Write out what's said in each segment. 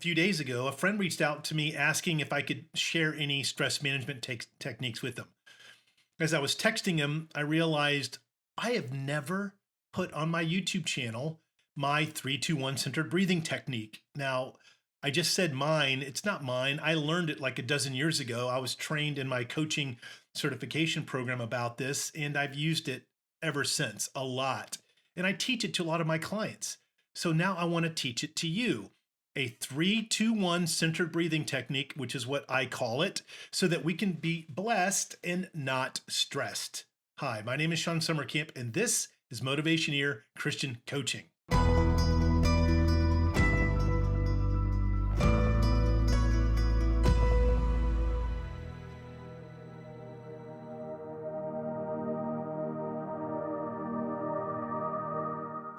few days ago, a friend reached out to me asking if I could share any stress management techniques with them. As I was texting him, I realized I have never put on my YouTube channel my 3-2-1 centered breathing technique. Now, I just said mine. It's not mine. I learned it like a dozen years ago. I was trained in my coaching certification program about this, and I've used it ever since a lot. And I teach it to a lot of my clients. So now I want to teach it to you. A 3-2-1 centered breathing technique, which is what I call it, so that we can be blessed and not stressed. Hi, my name is Shawn Sommerkamp, and this is Motivationeer Christian Coaching.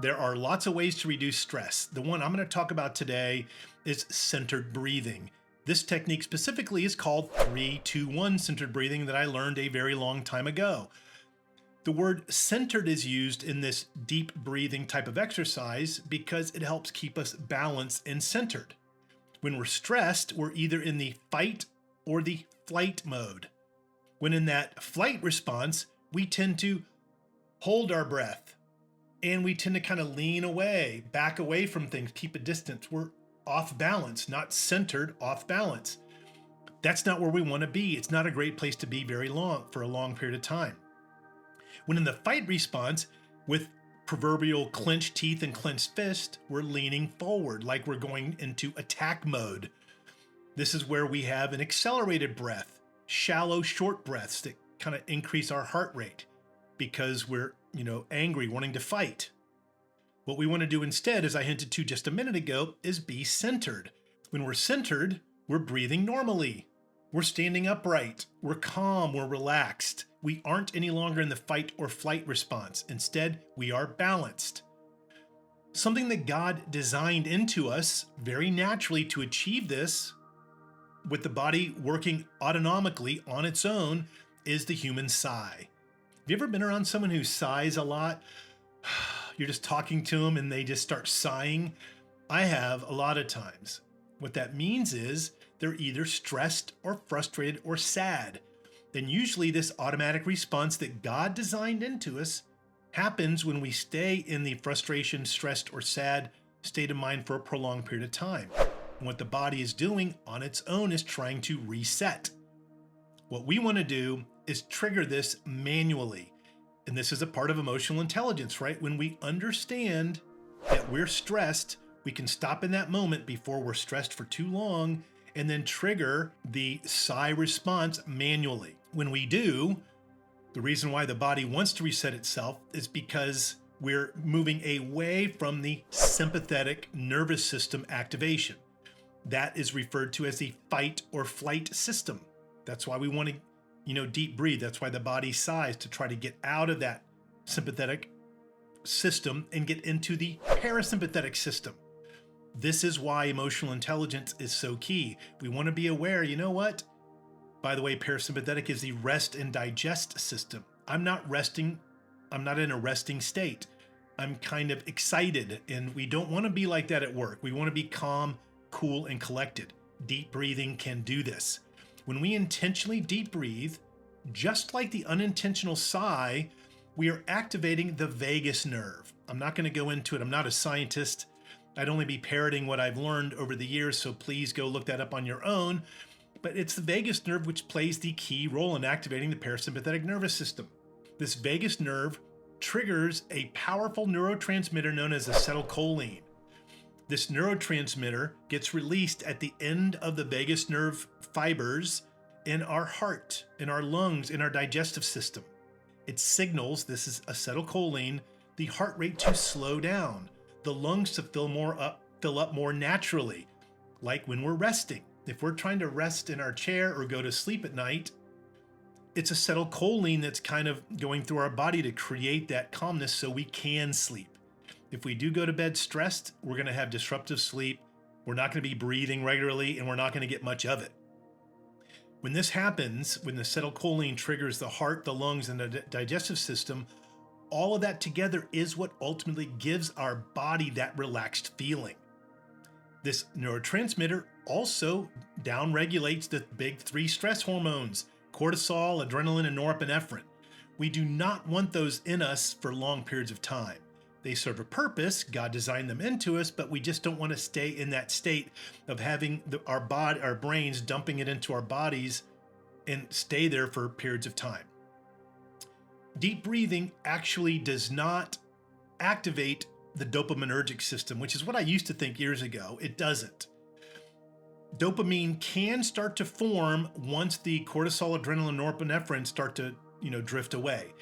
There are lots of ways to reduce stress. The one I'm going to talk about today is centered breathing. This technique specifically is called 3-2-1 centered breathing that I learned a very long time ago. The word centered is used in this deep breathing type of exercise because it helps keep us balanced and centered. When we're stressed, we're either in the fight or the flight mode. When in that flight response, we tend to hold our breath. And we tend to kind of lean away, back away from things, keep a distance. We're off balance, not centered, off balance. That's not where we want to be. It's not a great place to be for a long period of time. When in the fight response, with proverbial clenched teeth and clenched fist, we're leaning forward like we're going into attack mode. This is where we have an accelerated breath, shallow, short breaths that kind of increase our heart rate because we're angry, wanting to fight. What we want to do instead, as I hinted to just a minute ago, is be centered. When we're centered, we're breathing normally. We're standing upright. We're calm. We're relaxed. We aren't any longer in the fight or flight response. Instead, we are balanced. Something that God designed into us very naturally to achieve this, with the body working autonomically on its own, is the human sigh. Have you ever been around someone who sighs a lot? You're just talking to them and they just start sighing. I have a lot of times. What that means is they're either stressed or frustrated or sad. Then usually this automatic response that God designed into us happens when we stay in the frustration, stressed, or sad state of mind for a prolonged period of time. And what the body is doing on its own is trying to reset. What we want to do is trigger this manually. And this is a part of emotional intelligence, right? When we understand that we're stressed, we can stop in that moment before we're stressed for too long and then trigger the sigh response manually. When we do, the reason why the body wants to reset itself is because we're moving away from the sympathetic nervous system activation. That is referred to as the fight or flight system. That's why we want to deep breathe. That's why the body sighs, to try to get out of that sympathetic system and get into the parasympathetic system. This is why emotional intelligence is so key. We want to be aware, what? By the way, parasympathetic is the rest and digest system. I'm not resting. I'm not in a resting state. I'm kind of excited, and we don't want to be like that at work. We want to be calm, cool, and collected. Deep breathing can do this. When we intentionally deep breathe, just like the unintentional sigh, we are activating the vagus nerve. I'm not going to go into it. I'm not a scientist. I'd only be parroting what I've learned over the years, so please go look that up on your own. But it's the vagus nerve which plays the key role in activating the parasympathetic nervous system. This vagus nerve triggers a powerful neurotransmitter known as acetylcholine. This neurotransmitter gets released at the end of the vagus nerve fibers in our heart, in our lungs, in our digestive system. It signals, this is acetylcholine, the heart rate to slow down, the lungs to fill up more naturally, like when we're resting. If we're trying to rest in our chair or go to sleep at night, it's acetylcholine that's kind of going through our body to create that calmness so we can sleep. If we do go to bed stressed, we're going to have disruptive sleep. We're not going to be breathing regularly, and we're not going to get much of it. When this happens, when the acetylcholine triggers the heart, the lungs, and the digestive system, all of that together is what ultimately gives our body that relaxed feeling. This neurotransmitter also downregulates the big three stress hormones: cortisol, adrenaline, and norepinephrine. We do not want those in us for long periods of time. They serve a purpose. God designed them into us, but we just don't want to stay in that state of having our brains dumping it into our bodies and stay there for periods of time. Deep breathing actually does not activate the dopaminergic system, which is what I used to think years ago. It doesn't. Dopamine can start to form once the cortisol, adrenaline, norepinephrine start to, drift away.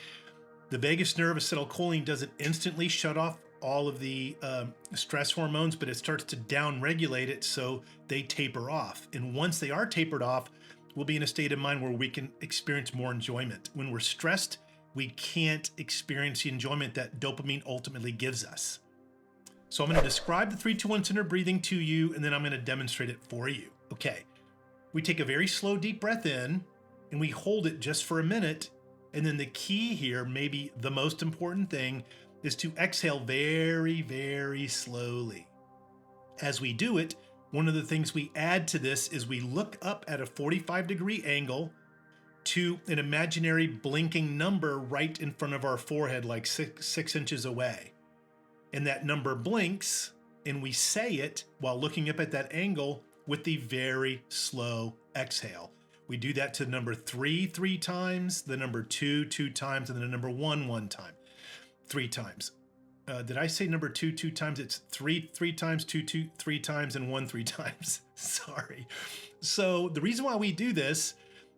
The vagus nerve acetylcholine doesn't instantly shut off all of the stress hormones, but it starts to downregulate it so they taper off. And once they are tapered off, we'll be in a state of mind where we can experience more enjoyment. When we're stressed, we can't experience the enjoyment that dopamine ultimately gives us. So I'm going to describe the 3-2-1 centered breathing to you, and then I'm going to demonstrate it for you. Okay. We take a very slow, deep breath in, and we hold it just for a minute. And then the key here, maybe the most important thing, is to exhale very, very slowly. As we do it, one of the things we add to this is we look up at a 45-degree angle to an imaginary blinking number right in front of our forehead, like six inches away. And that number blinks, and we say it while looking up at that angle with the very slow exhale. We do that to the number 3 times, the number 2 times, and then the number 1 time, 3 times. Did I say number 2 times? It's 3 times, 2 3 times, and 1 3 times. Sorry. So the reason why we do this,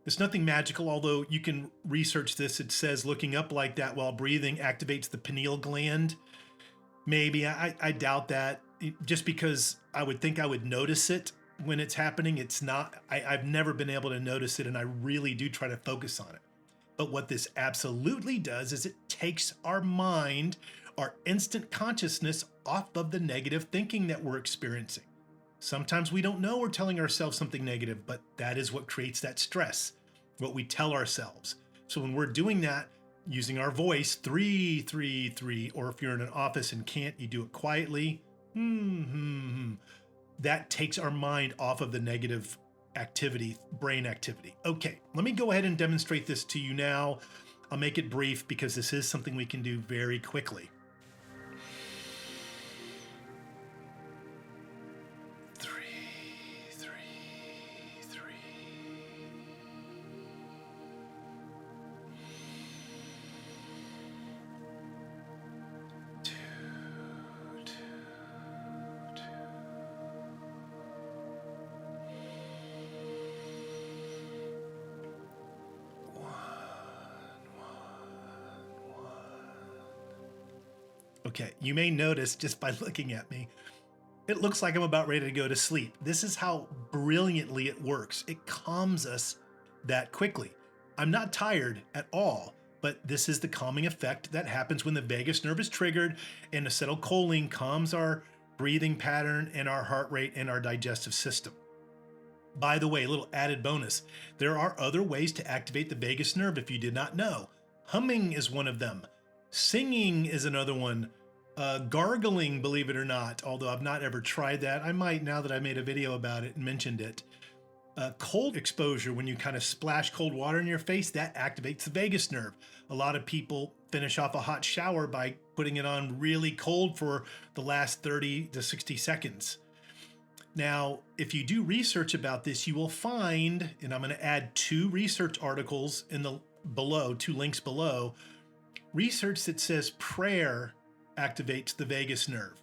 it's nothing magical, although you can research this. It says looking up like that while breathing activates the pineal gland. Maybe, I doubt that, just because I would think I would notice it when it's happening. It's not, I've never been able to notice it, and I really do try to focus on it. But what this absolutely does is it takes our mind, our instant consciousness, off of the negative thinking that we're experiencing. Sometimes we don't know we're telling ourselves something negative, but that is what creates that stress, what we tell ourselves. So when we're doing that, using our voice, 3 3 3, or if you're in an office and can't, you do it quietly. That takes our mind off of the negative activity, brain activity. Okay, let me go ahead and demonstrate this to you now. I'll make it brief because this is something we can do very quickly. 3 3 3. 2 2 2. 1 1 1. Okay, you may notice just by looking at me, it looks like I'm about ready to go to sleep. This is how brilliantly it works. It calms us that quickly. I'm not tired at all, but this is the calming effect that happens when the vagus nerve is triggered and acetylcholine calms our breathing pattern and our heart rate and our digestive system. By the way, a little added bonus. There are other ways to activate the vagus nerve if you did not know. Humming is one of them. Singing is another one. Gargling, believe it or not, although I've not ever tried that. I might now that I made a video about it and mentioned it. Cold exposure, when you kind of splash cold water in your face, that activates the vagus nerve. A lot of people finish off a hot shower by putting it on really cold for the last 30 to 60 seconds. Now, if you do research about this, you will find, and I'm going to add 2 research articles in the below, 2 links below, research that says prayer activates the vagus nerve.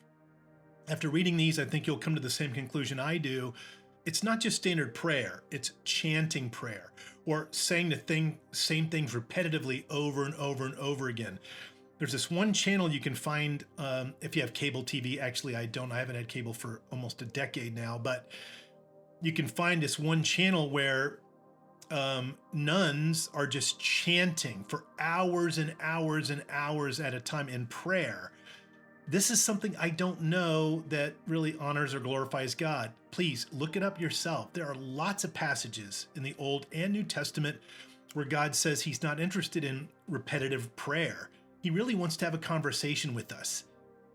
After reading these, I think you'll come to the same conclusion I do. It's not just standard prayer, it's chanting prayer, or saying the same things repetitively over and over and over again. There's this one channel you can find if you have cable TV. Actually, I don't. I haven't had cable for almost a decade now, but you can find this one channel where nuns are just chanting for hours and hours and hours at a time in prayer. This is something I don't know that really honors or glorifies God. Please look it up yourself. There are lots of passages in the Old and New Testament where God says he's not interested in repetitive prayer. He really wants to have a conversation with us.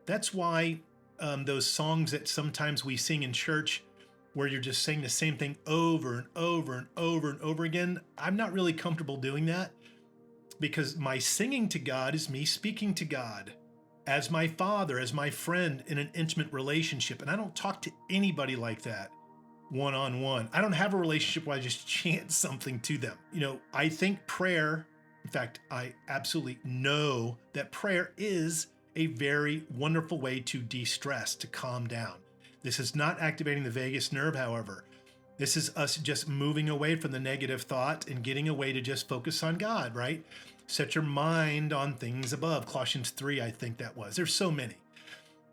That's why those songs that sometimes we sing in church where you're just saying the same thing over and over and over and over again. I'm not really comfortable doing that because my singing to God is me speaking to God as my father, as my friend in an intimate relationship. And I don't talk to anybody like that one-on-one. I don't have a relationship where I just chant something to them. You know, I think prayer, in fact, I absolutely know that prayer is a very wonderful way to de-stress, to calm down. This is not activating the vagus nerve, however. This is us just moving away from the negative thought and getting away to just focus on God, right? Set your mind on things above. Colossians 3, I think that was. There's so many.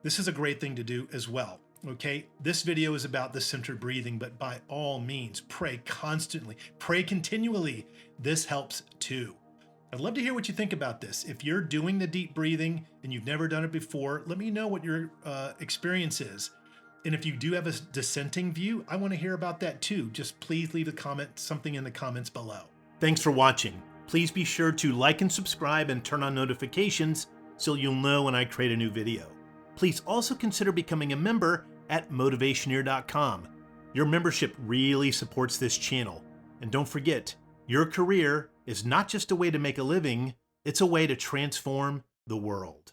This is a great thing to do as well, okay? This video is about the centered breathing, but by all means, pray constantly, pray continually. This helps too. I'd love to hear what you think about this. If you're doing the deep breathing and you've never done it before, let me know what your experience is. And if you do have a dissenting view, I want to hear about that too. Just please leave a comment, something in the comments below. Thanks for watching. Please be sure to like and subscribe and turn on notifications so you'll know when I create a new video. Please also consider becoming a member at Motivationeer.com. Your membership really supports this channel. And don't forget, your career is not just a way to make a living, it's a way to transform the world.